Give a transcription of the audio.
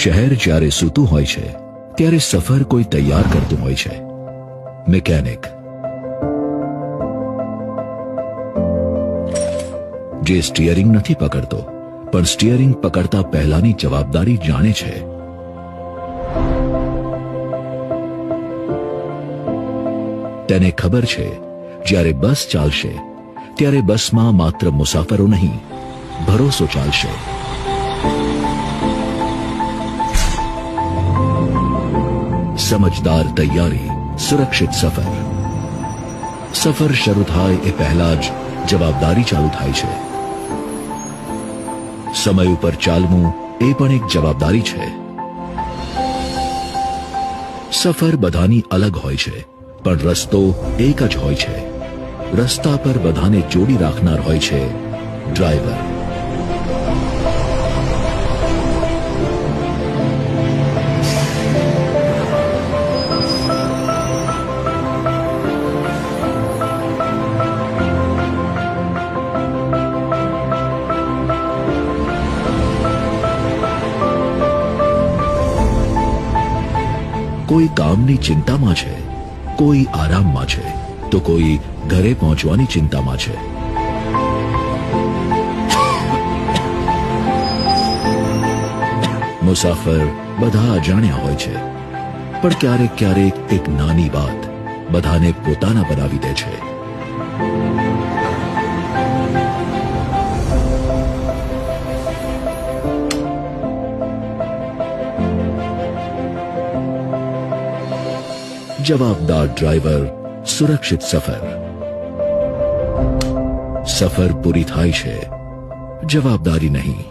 શહેર જ્યારે સૂતું હોય છે ત્યારે સફર કોઈ તૈયાર કરતું હોય છે, મિકેનિક, જે સ્ટીયરિંગ નથી પકડતો પણ સ્ટીયરિંગ પકડતા પહેલાની જવાબદારી જાણે છે. તેને ખબર છે જ્યારે બસ ચાલશે ત્યારે બસમાં માત્ર મુસાફરો નહીં, ભરોસો ચાલશે. સમજદાર તૈયારી, સુરક્ષિત સફર. સફર શરૂ થાય એ પહેલા જ જવાબદારી ચાલુ થાય છે. સમય ઉપર ચાલવું એ પણ એક જવાબદારી છે. સફર બધાની અલગ હોય છે પણ રસ્તો એક જ હોય છે. રસ્તા પર બધાને જોડી રાખનાર હોય છે ડ્રાઈવર. કોઈ કામની ચિંતામાં છે, કોઈ આરામમાં છે, તો કોઈ ઘરે પહોંચવાની ચિંતામાં છે. મુસાફર બધા અજાણ્યા હોય છે પણ ક્યારેક ક્યારેક એક નાની વાત બધાને પોતાના બનાવી દે છે. જવાબદાર ડ્રાઈવર, સુરક્ષિત સફર. સફર પૂરી થાય છે, જવાબદારી નહીં.